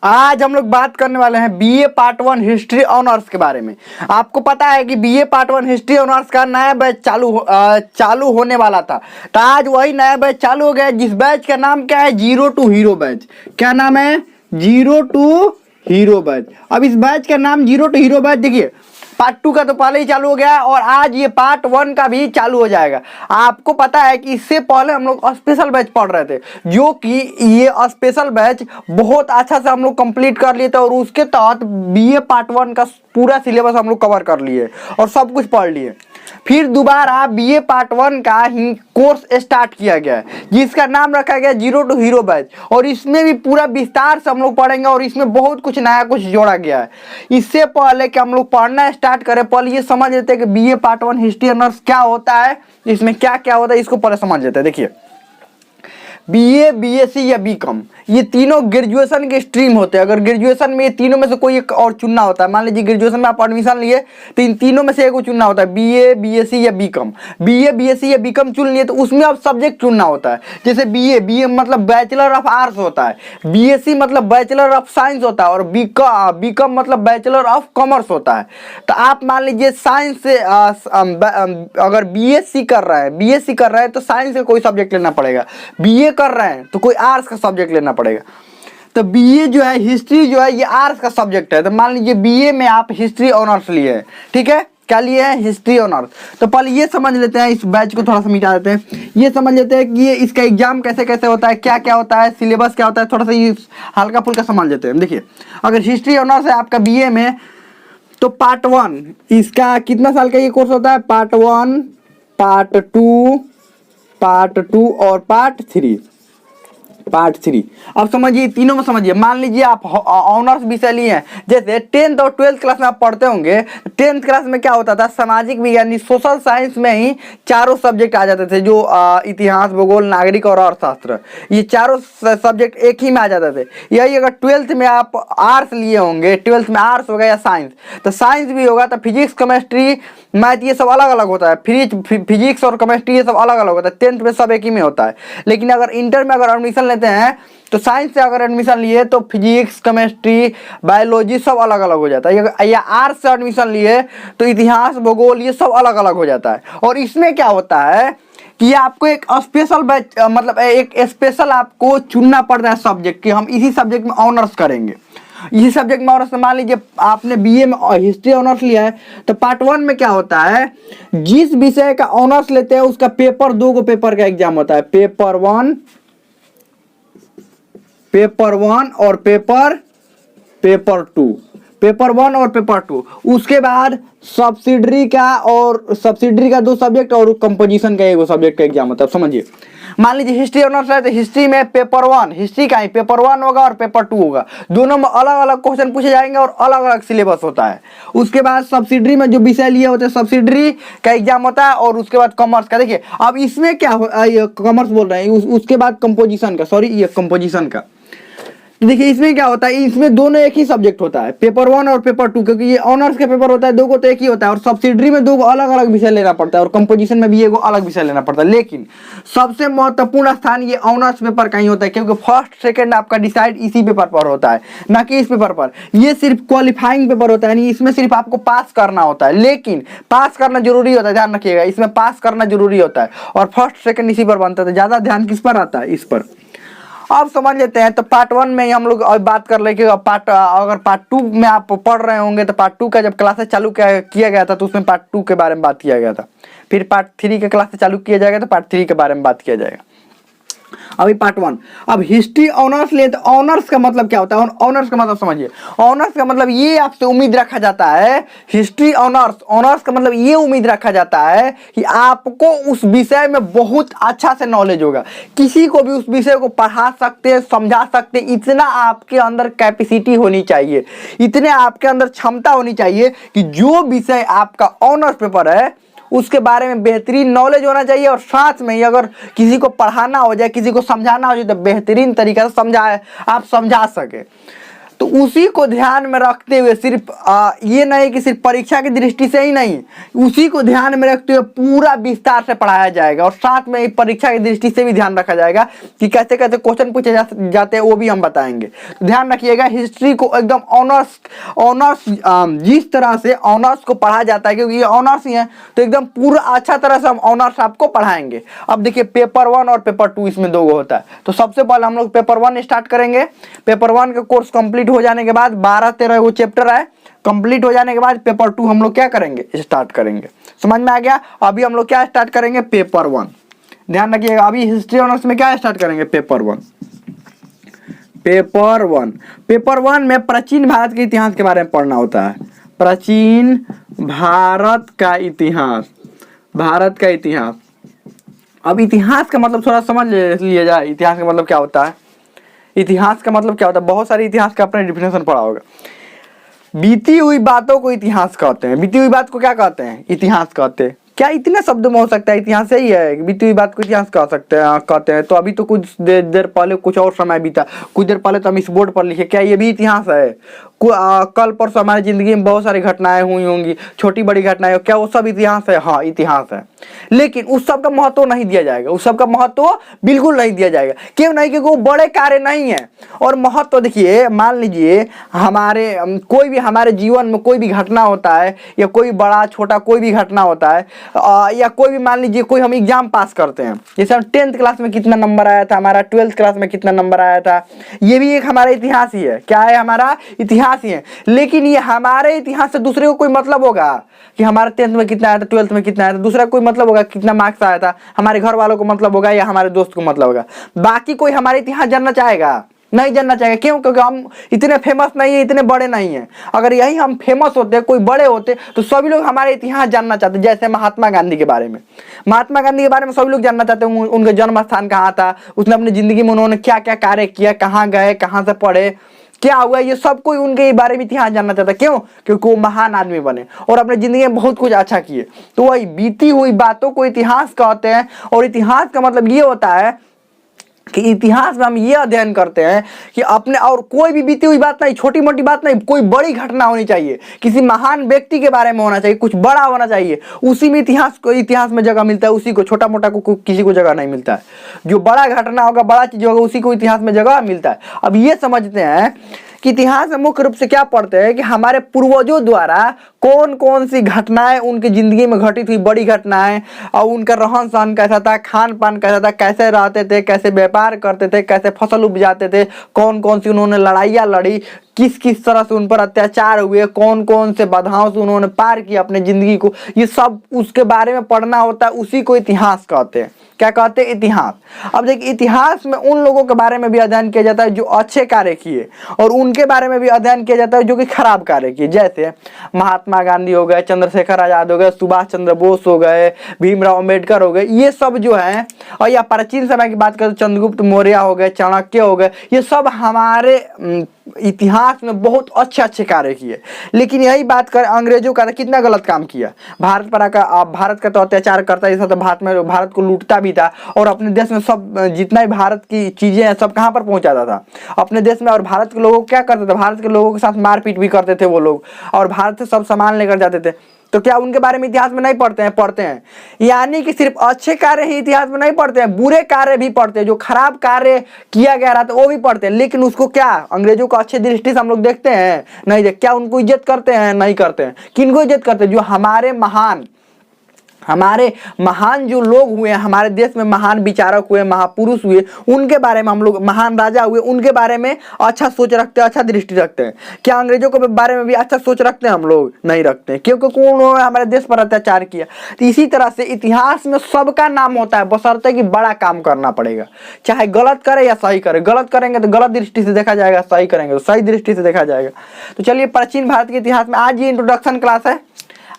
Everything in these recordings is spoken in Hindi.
आज हम लोग बात करने वाले हैं बीए पार्ट 1 हिस्ट्री ऑनर्स के बारे में। आपको पता है कि बीए पार्ट 1 हिस्ट्री ऑनर्स का नया बैच चालू होने वाला था, तो आज वही नया बैच चालू हो गया, जिस बैच का नाम क्या है, जीरो टू हीरो बैच। क्या नाम है? Zero to hero batch. अब इस बैच का नाम जीरो टू हीरो बैच, देखिए पार्ट 2 का तो पहले ही चालू हो गया और आज ये पार्ट 1 का भी चालू हो जाएगा। आपको पता है कि इससे पहले हम लोग स्पेशल बैच पढ़ रहे थे, जो कि ये स्पेशल बैच बहुत अच्छा से हम लोग कंप्लीट कर लिए थे और उसके तहत बीए पार्ट 1 का पूरा सिलेबस हम लोग कवर कर लिए और सब कुछ पढ़ लिए। फिर दोबारा बीए पार्ट 1 का ही कोर्स स्टार्ट किया गया है, जिसका नाम रखा गया जीरो टू हीरो बैच, और इसमें भी पूरा विस्तार से हम लोग पढ़ेंगे और इसमें बहुत कुछ नया कुछ जोड़ा गया है। इससे पहले कि हम लोग पढ़ना स्टार्ट करें, पहले ये समझ लेते हैं कि बीए पार्ट 1 हिस्ट्री ऑनर्स क्या होता है, इसमें क्या क्या होता है, इसको पहले समझ लेते हैं। देखिए बीए, बीएससी या बीकॉम, ये तीनों ग्रेजुएशन के स्ट्रीम होते हैं। अगर ग्रेजुएशन में ये तीनों में से कोई एक और चुनना होता है, मान लीजिए ग्रेजुएशन में आप एडमिशन लिए तो इन तीनों में से एक को चुनना होता है, बीए, बीएससी या बीकॉम। बीए, बीएससी या बीकॉम चुन लिए तो उसमें अब सब्जेक्ट चुनना होता है। जैसे बीए, बीए मतलब बैचलर ऑफ आर्ट्स होता है, बीएससी मतलब बैचलर ऑफ साइंस होता है और बीकॉम मतलब बैचलर ऑफ कॉमर्स होता है। तो आप मान लीजिए साइंस से अगर बीएससी कर रहे हैं तो साइंस का कोई सब्जेक्ट लेना पड़ेगा, बीए कर रहे हैं तो कोई आर्ट्स का सब्जेक्ट लेना पड़ेगा। तो बीए जो है, हिस्ट्री जो है, ये आर्ट्स का सब्जेक्ट है। तो मान लीजिए बीए में आप हिस्ट्री ऑनर्स लिए हैं, ठीक है, क्या लिए हैं? History honours. तो पहले ये समझ लेते हैं, इस बैच को थोड़ा सा मिटा देते हैं, ये समझ लेते हैं कि ये इसका एग्जाम कैसे कैसे होता है, क्या क्या होता है, सिलेबस क्या होता है, थोड़ा सा ये हल्का फुल्का समझ लेते हैं। देखिए अगर हिस्ट्री ऑनर्स है आपका बीए में, तो पार्ट 1 इसका कितना साल का ये कोर्स होता है? पार्ट 1, पार्ट 2 और पार्ट 3। अब समझिए, तीनों में समझिए। मान लीजिए आप ऑनर्स विषय लिए हैं, जैसे 10th और 12th क्लास में आप पढ़ते होंगे। 10th क्लास में क्या होता था, सामाजिक विज्ञान सोशल साइंस में ही चारों सब्जेक्ट आ जाते थे, जो इतिहास, भूगोल, नागरिक और अर्थशास्त्र, ये चारों सब्जेक्ट एक ही में आ जाते थे। यही अगर 12th में आप आर्ट्स लिए होंगे, 12th में आर्ट्स होगा या साइंस, तो साइंस भी होगा तो फिजिक्स, केमिस्ट्री, मैथ ये सब अलग अलग होता है। फिजिक्स और केमिस्ट्री ये सब अलग अलग होता है, 10th में सब एक ही में होता है। लेकिन अगर इंटर में अगर एडमिशन लेते हैं तो साइंस से अगर एडमिशन लिए तो फिजिक्स, केमिस्ट्री, बायोलॉजी सब अलग अलग हो जाता है। या आर्ट्स से एडमिशन लिए तो इतिहास, भूगोल ये सब अलग अलग हो जाता है। और इसमें क्या होता है कि आपको एक स्पेशल बैच, मतलब एक स्पेशल आपको चुनना पड़ता है सब्जेक्ट, कि हम इसी सब्जेक्ट में ऑनर्स करेंगे, इसी सब्जेक्ट में ऑनर्स। मान लीजिए आपने बीए में हिस्ट्री ऑनर्स लिया है, तो पार्ट 1 में क्या होता है, जिस विषय का ऑनर्स लेते हैं उसका पेपर, 2 पेपर का एग्जाम होता है, पेपर 1 और पेपर 2, पेपर 1 और पेपर 2। उसके बाद सब्सिडरी का 2 सब्जेक्ट और कंपोजिशन का 1 सब्जेक्ट का एग्जाम होता है। समझिए, मान लीजिए हिस्ट्री ऑनर्स है तो हिस्ट्री में पेपर 1, हिस्ट्री का ही पेपर 1 होगा और पेपर 2 होगा, दोनों में अलग अलग क्वेश्चन पूछे जाएंगे और अलग अलग सिलेबस होता है। उसके बाद सब्सिडरी में जो विषय लिए होते हैं सब्सिडरी का एग्जाम होता है, और उसके बाद कॉमर्स का। देखिए अब इसमें क्या कॉमर्स बोल रहे हैं, उसके बाद कंपोजिशन का, देखिए इसमें क्या होता है, इसमें दोनों एक ही सब्जेक्ट होता है, पेपर 1 और पेपर 2, क्योंकि ये ऑनर्स का पेपर होता है, 2 को तो एक ही होता है, और सब्सिडरी में 2 अलग अलग विषय लेना पड़ता है और कंपोजिशन में भी 1 अलग विषय लेना पड़ता है। लेकिन सबसे महत्वपूर्ण स्थान ये ऑनर्स पेपर का ही होता है, क्योंकि फर्स्ट सेकंड आपका डिसाइड इसी पेपर पर होता है, ना कि इस पेपर पर। ये सिर्फ क्वालिफाइंग पेपर होता है, इसमें सिर्फ आपको पास करना होता है, लेकिन पास करना जरूरी होता है, ध्यान रखिएगा, इसमें पास करना जरूरी होता है, और फर्स्ट सेकंड इसी पर बनता है। ज्यादा ध्यान किस पर आता है? इस पर। अब समझ लेते हैं। तो पार्ट 1 में हम लोग बात कर रहे कि अगर पार्ट 2 में आप पढ़ रहे होंगे, तो पार्ट 2 का जब क्लासेस चालू किया गया था तो उसमें पार्ट 2 के बारे में बात किया गया था। फिर पार्ट 3 के क्लासेस चालू किया जाएगा तो पार्ट 3 के बारे में बात किया जाएगा। अभी पार्ट 1। अब हिस्ट्री ऑनर्स ले तो ऑनर्स का मतलब क्या होता है? ऑनर्स का मतलब समझिए, ऑनर्स का मतलब ये आपसे उम्मीद रखा जाता है, हिस्ट्री ऑनर्स का मतलब ये उम्मीद रखा जाता है कि आपको उस विषय में बहुत अच्छा से नॉलेज होगा, किसी को भी उस विषय को पढ़ा सकते हैं, समझा सकते हैं, इतना आपके अंदर कैपेसिटी होनी चाहिए, इतने आपके अंदर क्षमता होनी चाहिए कि जो विषय आपका ऑनर्स पेपर है उसके बारे में बेहतरीन नॉलेज होना चाहिए, और साथ में ही अगर किसी को पढ़ाना हो जाए, किसी को समझाना हो जाए, तो बेहतरीन तरीके से आप समझा सके। तो उसी को ध्यान में रखते हुए सिर्फ ये नहीं कि सिर्फ परीक्षा की दृष्टि से ही नहीं, उसी को ध्यान में रखते हुए पूरा विस्तार से पढ़ाया जाएगा और साथ में परीक्षा की दृष्टि से भी ध्यान रखा जाएगा कि कैसे कैसे क्वेश्चन पूछे जाते हैं, वो भी हम बताएंगे। तो ध्यान रखिएगा, हिस्ट्री को एकदम ऑनर्स जिस तरह से ऑनर्स को पढ़ा जाता है, क्योंकि ये ऑनर्स ही है, तो एकदम पूरा अच्छा तरह से हम ऑनर्स आपको पढ़ाएंगे। अब देखिए पेपर 1 और पेपर 2 इसमें दो होता है। तो सबसे पहले हम लोग पेपर 1 स्टार्ट करेंगे। पेपर 1 का कोर्स कंप्लीट हो जाने के बाद 12-13 वो चैप्टर है, कंप्लीट हो जाने के बाद पेपर 2 हम लोग क्या करेंगे, स्टार्ट करेंगे। समझ में आ गया? अभी हम लोग क्या स्टार्ट करेंगे, पेपर 1। ध्यान रखिएगा, अभी हिस्ट्री ऑनर्स में क्या स्टार्ट करेंगे, पेपर 1। पेपर 1 में प्राचीन भारत के इतिहास के बारे में पढ़ना होता है। प्राचीन भारत का इतिहास, भारत का इतिहास। अब इतिहास का मतलब थोड़ा समझ लिया जाए, इतिहास का मतलब क्या होता है। इतिहास का मतलब क्या होता है, बहुत सारे इतिहास का आपने डिफिनेशन पढ़ा होगा। बीती हुई बातों को इतिहास कहते हैं। बीती हुई बात को क्या कहते हैं, इतिहास कहते हैं। क्या इतने शब्द में हो सकता है, इतिहास सही है, बीती हुई बात को इतिहास कह सकते हैं, कहते हैं। तो अभी तो कुछ देर पहले कुछ और समय बीता, कुछ देर पहले तो हम इस बोर्ड पर लिखे, क्या ये भी इतिहास है? कल परसों हमारी जिंदगी में बहुत सारी घटनाएं हुई होंगी, छोटी बड़ी घटनाएं, क्या वो सब इतिहास है? हाँ, इतिहास है। लेकिन उस सब का महत्व नहीं दिया जाएगा, उस सब का महत्व बिल्कुल नहीं दिया जाएगा। क्यों नहीं? क्योंकि वो बड़े कार्य नहीं है। और महत्व देखिए, मान लीजिए हमारे कोई भी हमारे जीवन में कोई भी घटना होता है, या कोई बड़ा छोटा कोई भी घटना होता है, या कोई भी मान लीजिए कोई हम एग्जाम पास करते हैं, जैसे हम 10th क्लास में कितना नंबर आया था, हमारा 12th क्लास में कितना नंबर आया था, ये भी एक हमारा इतिहास ही है। क्या है? हमारा इतिहास ही है। लेकिन ये हमारे इतिहास से दूसरे को कोई मतलब होगा कि हमारा 10th में कितना आया था, 12th में कितना आया था, दूसरा कोई मतलब होगा कितना मार्क्स आया था, हमारे घर वालों को मतलब होगा या हमारे दोस्त को मतलब होगा। बाकी कोई हमारे इतिहास जानना चाहेगा? नहीं जानना चाहेगा। क्यों? क्योंकि हम इतने फेमस नहीं है, इतने बड़े नहीं है। अगर यही हम फेमस होते, कोई बड़े होते, तो सभी लोग हमारे इतिहास जानना चाहते। जैसे महात्मा गांधी के बारे में, महात्मा गांधी के बारे में सभी लोग जानना चाहते हैं, उनका जन्म स्थान कहाँ था, उसने अपनी जिंदगी में उन्होंने क्या क्या कार्य किया, कहाँ गए, कहाँ से पढ़े, क्या हुआ, ये सब कोई उनके बारे में इतिहास जानना चाहता है। क्यों? क्योंकि वो महान आदमी बने और अपने जिंदगी में बहुत कुछ अच्छा किए। तो वही बीती हुई बातों को इतिहास कहते हैं। और इतिहास का मतलब ये होता है कि इतिहास में हम ये अध्ययन करते हैं कि अपने, और कोई भी बीती हुई बात नहीं, छोटी मोटी बात नहीं, कोई बड़ी घटना होनी चाहिए, किसी महान व्यक्ति के बारे में होना चाहिए, कुछ बड़ा होना चाहिए, उसी में इतिहास में जगह मिलता है। उसी को, छोटा मोटा को किसी को जगह नहीं मिलता है। जो बड़ा घटना होगा, बड़ा चीज होगा, उसी को इतिहास में जगह मिलता है। अब ये समझते हैं कि इतिहास में मुख्य रूप से क्या पढ़ते हैं कि हमारे पूर्वजों द्वारा कौन कौन सी घटनाएं उनकी जिंदगी में घटित हुई, बड़ी घटनाएं, और उनका रहन सहन कैसा था, खान पान कैसा था, कैसे रहते थे, कैसे व्यापार करते थे, कैसे फसल उपजाते थे, कौन कौन सी उन्होंने लड़ाइयाँ लड़ी, किस किस तरह से उन पर अत्याचार हुए, कौन कौन से बाधाओं से उन्होंने पार किया अपने जिंदगी को, ये सब उसके बारे में पढ़ना होता है। उसी को इतिहास कहते हैं। क्या कहते हैं? इतिहास। अब देखिए, इतिहास में उन लोगों के बारे में भी अध्ययन किया जाता है जो अच्छे कार्य किए, और उनके बारे में भी अध्ययन किया जाता है जो कि खराब कार्य किए। जैसे महात्मा गांधी हो गए, चंद्रशेखर आजाद हो गए, सुभाष चंद्र बोस हो गए, भीमराव अम्बेडकर हो गए, ये सब जो है, और या प्राचीन समय की बात करें तो चंद्रगुप्त मौर्य हो गए, चाणक्य हो गए, ये सब हमारे इतिहास में बहुत अच्छे अच्छे कार्य किए। लेकिन यही बात करें अंग्रेजों का, कितना गलत काम किया भारत पर आकर। भारत का तो अत्याचार करता है, तो भारत को लूटता भी था, और अपने देश में सब जितना भी भारत की चीजें हैं सब कहाँ पर पहुंचाता था, अपने देश में। और भारत के लोगों को क्या करते थे, भारत के लोगों के साथ मारपीट भी करते थे वो लोग, और भारत से सब सामान लेकर जाते थे। तो क्या उनके बारे में इतिहास में नहीं पढ़ते हैं? पढ़ते हैं। यानी कि सिर्फ अच्छे कार्य ही इतिहास में नहीं पढ़ते हैं, बुरे कार्य भी पढ़ते हैं, जो खराब कार्य किया गया रहा था वो भी पढ़ते हैं। लेकिन उसको क्या अंग्रेजों को अच्छी दृष्टि से हम लोग देखते हैं? नहीं देख। क्या उनको इज्जत करते हैं? नहीं करते हैं। किनको इज्जत करते हैं? जो हमारे महान जो लोग हुए, हमारे देश में महान विचारक हुए, महापुरुष हुए, उनके बारे में हम लोग, महान राजा हुए, उनके बारे में अच्छा सोच रखते हैं, अच्छा दृष्टि रखते हैं। क्या अंग्रेजों के बारे में भी अच्छा सोच रखते हैं? हम लोग नहीं रखते हैं, क्योंकि उन्होंने हमारे देश पर अत्याचार किया। तो इसी तरह से इतिहास में सबका नाम होता है, बशर्ते कि बड़ा काम करना पड़ेगा, चाहे गलत करे या सही करे। गलत करेंगे तो गलत दृष्टि से देखा जाएगा, सही करेंगे तो सही दृष्टि से देखा जाएगा। तो चलिए, प्राचीन भारत के इतिहास में आज ये इंट्रोडक्शन क्लास है।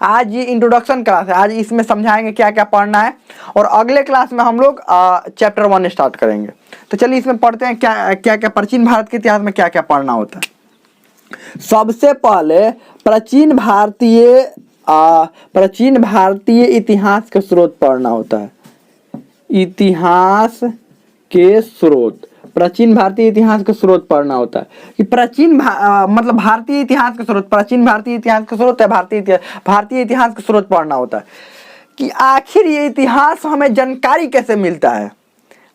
आज ये इंट्रोडक्शन क्लास है। आज इसमें समझाएंगे क्या क्या पढ़ना है, और अगले क्लास में हम लोग चैप्टर 1 स्टार्ट करेंगे। तो चलिए इसमें पढ़ते हैं क्या क्या क्या प्राचीन भारत के इतिहास में क्या क्या पढ़ना होता है। सबसे पहले प्राचीन भारतीय इतिहास के स्रोत पढ़ना होता है। इतिहास के स्रोत प्राचीन भारतीय इतिहास का स्रोत पढ़ना होता है कि मतलब भारतीय इतिहास का स्रोत, प्राचीन भारतीय इतिहास का स्रोत है भारतीय इतिहास का स्रोत पढ़ना होता है कि आखिर ये इतिहास हमें जानकारी कैसे मिलता है।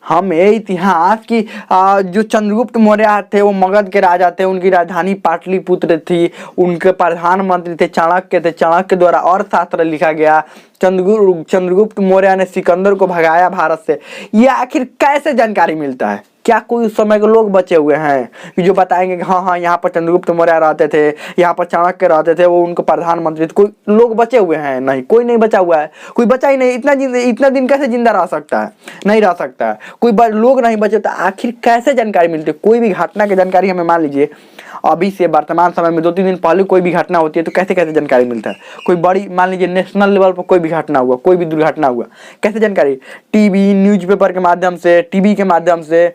हमें इतिहास की जो चंद्रगुप्त मौर्य थे वो मगध के राजा थे, उनकी राजधानी पाटलिपुत्र थी, उनके प्रधानमंत्री थे चाणक्य द्वारा अर्थशास्त्र लिखा गया। चंद्रगुप्त मौर्य ने सिकंदर को भगाया भारत से। ये आखिर कैसे जानकारी मिलता है? क्या कोई उस समय के लोग बचे हुए हैं कि जो बताएंगे कि हाँ यहाँ पर चंद्रगुप्त मौर्य रहते थे, यहाँ पर चाणक्य रहते थे, वो उनके प्रधानमंत्री थे? कोई लोग बचे हुए हैं? नहीं, कोई नहीं बचा हुआ है, कोई बचा ही नहीं। इतना दिन कैसे जिंदा रह सकता है? नहीं रह सकता है। कोई लोग नहीं बचे तो आखिर कैसे जानकारी मिलती है? कोई भी घटना की जानकारी हमें मान लीजिए अभी से वर्तमान समय में 2-3 दिन पहले कोई भी घटना होती है तो कैसे कैसे जानकारी मिलता है? कोई बड़ी मान लीजिए नेशनल लेवल पर कोई भी घटना हुआ, कोई भी दुर्घटना हुआ, कैसे जानकारी? टीवी न्यूज़पेपर के माध्यम से, टीवी के माध्यम से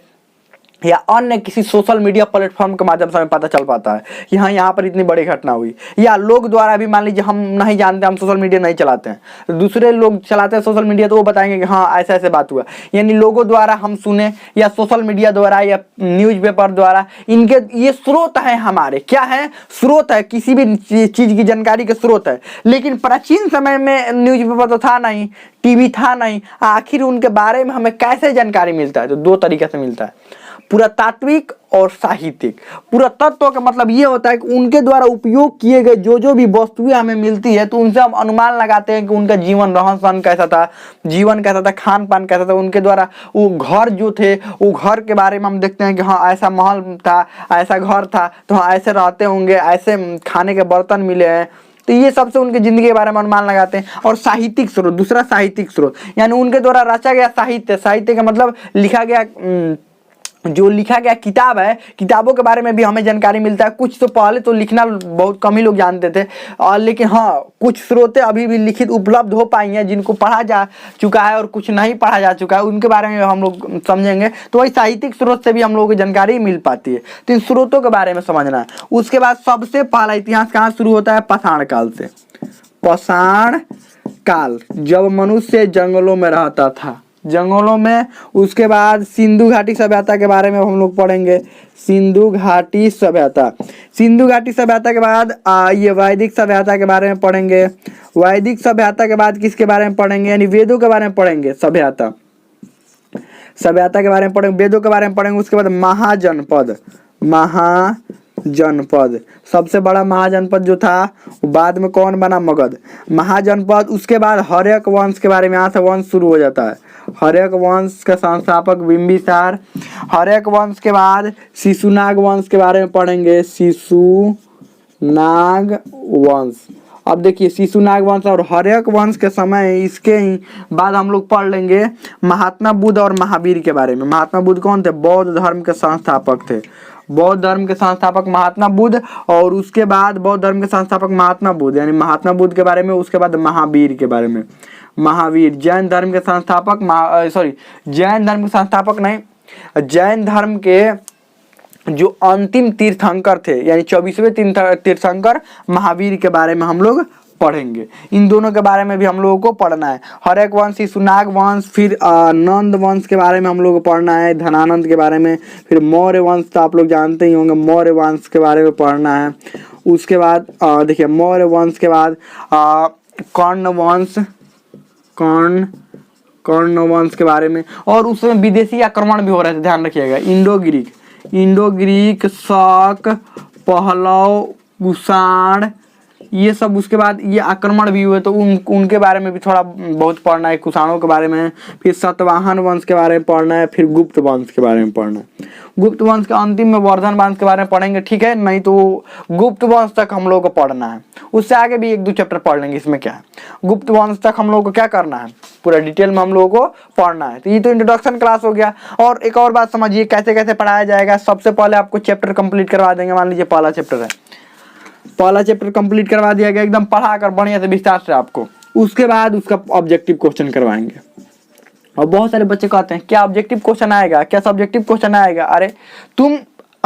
या अन्य किसी सोशल मीडिया प्लेटफॉर्म के माध्यम से हमें पता चल पाता है कि हाँ यहाँ पर इतनी बड़ी घटना हुई। या लोग द्वारा भी मान लीजिए हम नहीं जानते, हम सोशल मीडिया नहीं चलाते हैं, तो दूसरे लोग चलाते हैं सोशल मीडिया तो वो बताएंगे कि हाँ ऐसे ऐसे बात हुआ। यानी लोगों द्वारा हम सुने या सोशल मीडिया द्वारा या न्यूज़पेपर द्वारा, इनके ये स्रोत है हमारे। क्या है? स्रोत है, किसी भी चीज़ की जानकारी के स्रोत है। लेकिन प्राचीन समय में न्यूज़पेपर तो था नहीं, टीवी था नहीं, आखिर उनके बारे में हमें कैसे जानकारी मिलता है? तो 2 तरीके से मिलता है, पुरातात्विक और साहित्यिक। पुरातत्व का मतलब ये होता है कि उनके द्वारा उपयोग किए गए जो भी वस्तुएं हमें मिलती है तो उनसे हम अनुमान लगाते हैं कि उनका जीवन रहन सहन कैसा था, जीवन कैसा था, खान पान कैसा था। उनके द्वारा वो घर जो थे, वो घर के बारे में हम देखते हैं कि हाँ ऐसा महल था, ऐसा घर था, तो हाँ ऐसे रहते होंगे, ऐसे खाने के बर्तन मिले हैं। तो ये सबसे उनकी जिंदगी के बारे में अनुमान लगाते हैं। और साहित्यिक स्रोत, दूसरा साहित्यिक स्रोत, यानी उनके द्वारा रचा गया साहित्य। साहित्य का मतलब लिखा गया, जो लिखा गया किताब है, किताबों के बारे में भी हमें जानकारी मिलता है। कुछ तो पहले तो लिखना बहुत कम ही लोग जानते थे, और लेकिन हाँ कुछ स्रोतें अभी भी लिखित उपलब्ध हो पाई हैं जिनको पढ़ा जा चुका है और कुछ नहीं पढ़ा जा चुका है, उनके बारे में हम लोग समझेंगे। तो वही साहित्यिक स्रोत से भी हम लोगों को जानकारी मिल पाती है। तो इन स्रोतों के बारे में समझना है। उसके बाद सबसे पहला इतिहास कहाँ शुरू होता है? पाषाण काल से। पाषाण काल, जब मनुष्य जंगलों में रहता था, जंगलों में। उसके बाद सिंधु घाटी सभ्यता के बारे में हम लोग पढ़ेंगे। सिंधु घाटी सभ्यता, सिंधु घाटी सभ्यता के बाद ये वैदिक सभ्यता के बारे में पढ़ेंगे। वैदिक सभ्यता के बाद किसके बारे में पढ़ेंगे? यानी वेदों के बारे में पढ़ेंगे। सभ्यता के बारे में पढ़ेंगे, वेदों के बारे में पढ़ेंगे। उसके बाद महाजनपद, महाजनपद, सबसे बड़ा महाजनपद जो था वो बाद में कौन बना? मगध। महाजनपद। उसके बाद हर्यक वंश के बारे में, यहाँ से वंश शुरू हो जाता है। हर्यक वंश का संस्थापक बिंबिसार। हर्यक वंश के बाद शिशुनाग वंश के बारे में पढ़ेंगे। शिशुनाग वंश। अब देखिए शिशुनाग वंश और हर्यक वंश के समय, इसके ही बाद हम लोग पढ़ लेंगे महात्मा बुद्ध और महावीर के बारे में। महात्मा बुद्ध कौन थे? बौद्ध धर्म के संस्थापक थे। बौद्ध धर्म के संस्थापक महात्मा बुद्ध, और उसके बाद बौद्ध धर्म के संस्थापक महात्मा बुद्ध, यानी महात्मा बुद्ध के बारे में। उसके बाद महावीर के बारे में। महावीर जैन धर्म के संस्थापक, जैन धर्म के संस्थापक नहीं, जैन धर्म के जो अंतिम तीर्थंकर थे, यानी 24वें तीर्थंकर महावीर के बारे में हम लोग पढ़ेंगे। इन दोनों के बारे में भी हम लोगों को पढ़ना है। हर्यक वंश, शिशुनाग वंश, फिर नंद वंश के बारे में हम लोगों को पढ़ना है, धनानंद के बारे में। फिर मौर्य वंश तो आप लोग जानते ही होंगे, मौर्य वंश के बारे में पढ़ना है। उसके बाद देखिए मौर्य वंश के बाद कर्ण वंश के बारे में। और उसमें विदेशी आक्रमण भी हो रहे थे, ध्यान रखिएगा। इंडो ग्रीक, शक, पहलव, कुषाण, ये सब। उसके बाद ये आक्रमण भी हुए तो उनके बारे में भी थोड़ा बहुत पढ़ना है, कुषाणों के बारे में। फिर सातवाहन वंश के बारे में पढ़ना है। फिर गुप्त वंश के बारे में पढ़ना है। गुप्त वंश के अंतिम में वर्धन वंश के बारे में पढ़ेंगे, ठीक है। नहीं तो गुप्त वंश तक हम लोग को पढ़ना है। उससे आगे भी 1-2 चैप्टर पढ़ लेंगे, इसमें क्या है। गुप्त वंश तक हम लोग को क्या करना है? पूरा डिटेल में हम लोगों को पढ़ना है। तो ये तो इंट्रोडक्शन क्लास हो गया। और एक और बात समझिए कैसे कैसे पढ़ाया जाएगा। सबसे पहले आपको चैप्टर कंप्लीट करवा देंगे। मान लीजिए पहला चैप्टर है, पहला चैप्टर कंप्लीट करवा दिया गया, एकदम पढ़ा कर बढ़िया से विस्तार से आपको। उसके बाद उसका ऑब्जेक्टिव क्वेश्चन करवाएंगे। और बहुत सारे बच्चे कहते हैं क्या ऑब्जेक्टिव क्वेश्चन आएगा, क्या सब्जेक्टिव क्वेश्चन आएगा? अरे तुम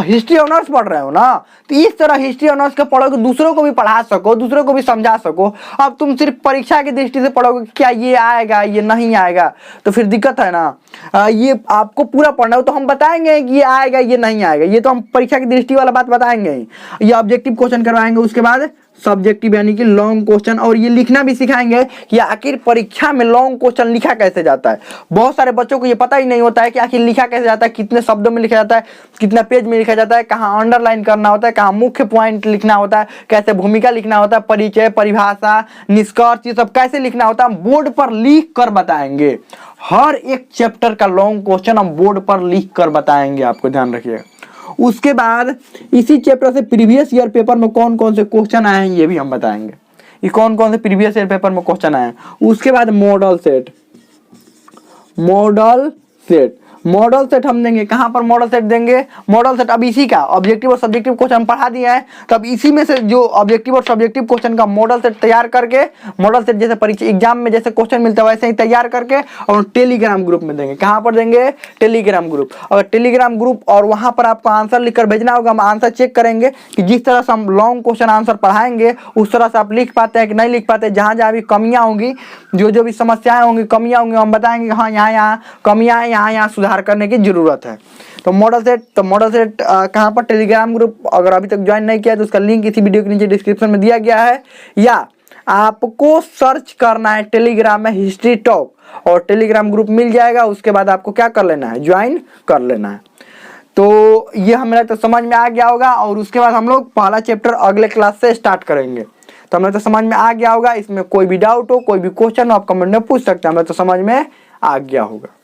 हिस्ट्री ऑनर्स पढ़ रहे हो ना, तो इस तरह हिस्ट्री ऑनर्स का पढ़ोगे, दूसरों को भी पढ़ा सको, दूसरों को भी समझा सको। अब तुम सिर्फ परीक्षा की दृष्टि से पढ़ोगे क्या ये आएगा ये नहीं आएगा, तो फिर दिक्कत है ना। ये आपको पूरा पढ़ना हो तो हम बताएंगे कि ये आएगा ये नहीं आएगा, ये तो हम परीक्षा की दृष्टि वाला बात बताएंगे ही। ये ऑब्जेक्टिव क्वेश्चन करवाएंगे, उसके बाद सब्जेक्टिव यानी कि लॉन्ग क्वेश्चन, और ये लिखना भी सिखाएंगे कि आखिर परीक्षा में लॉन्ग क्वेश्चन लिखा कैसे जाता है। बहुत सारे बच्चों को ये पता ही नहीं होता है कि आखिर लिखा कैसे जाता है, कितने शब्दों में लिखा जाता है, कितना पेज में लिखा जाता है, कहाँ अंडरलाइन करना होता है, कहाँ मुख्य पॉइंट लिखना होता है, कैसे भूमिका लिखना होता है, परिचय, परिभाषा, निष्कर्ष, ये सब कैसे लिखना होता है हम बोर्ड पर लिख कर बताएंगे। हर एक चैप्टर का लॉन्ग क्वेश्चन हम बोर्ड पर लिख कर बताएंगे, आपको ध्यान रखिएगा। उसके बाद इसी चैप्टर से प्रीवियस ईयर पेपर में कौन कौन से क्वेश्चन आए हैं ये भी हम बताएंगे, ये कौन कौन से प्रीवियस ईयर पेपर में क्वेश्चन आए हैं। उसके बाद model set, model set, model set हम देंगे। कहाँ पर मॉडल सेट देंगे? मॉडल सेट अब इसी का ऑब्जेक्टिव और सब्जेक्टिव क्वेश्चन हम पढ़ा दिया है, तो अब इसी में से जो ऑब्जेक्टिव और सब्जेक्टिव क्वेश्चन का मॉडल सेट तैयार करके, मॉडल सेट जैसे परीक्षा एग्जाम में जैसे क्वेश्चन मिलता है वैसे ही तैयार करके और टेलीग्राम ग्रुप में देंगे। कहाँ पर देंगे? Telegram group. और टेलीग्राम ग्रुप, और वहाँ पर आपको आंसर लिखकर भेजना होगा, हम आंसर चेक करेंगे कि जिस तरह से हम लॉन्ग क्वेश्चन आंसर पढ़ाएंगे उस तरह से आप लिख पाते हैं कि नहीं लिख पाते। जहाँ जहाँ भी कमियाँ होंगी, जो जो भी समस्याएं होंगी, कमियाँ होंगी, हम बताएंगे हाँ यहाँ यहाँ कमियाँ हैं, यहाँ यहाँ सुधार करने की जरूरत है। तो मॉडल सेट कहाँ पर? Telegram group. अगर अभी तक ज्वाइन नहीं किया तो उसका लिंक इसी वीडियो के नीचे डिस्क्रिप्शन में दिया गया है, या आपको सर्च करना है टेलीग्राम में हिस्ट्री टॉक और टेलीग्राम ग्रुप मिल जाएगा। उसके बाद आपको क्या कर लेना है? ज्वाइन कर लेना है। तो ये हमें तो समझ में आ गया होगा, और उसके बाद हम लोग पहला चैप्टर अगले क्लास से स्टार्ट करेंगे। तो हमें तो समझ में आ गया होगा। इसमें कोई भी डाउट हो, कोई भी क्वेश्चन हो, आप कमेंट में पूछ सकते हैं, हमें तो समझ में आ गया होगा।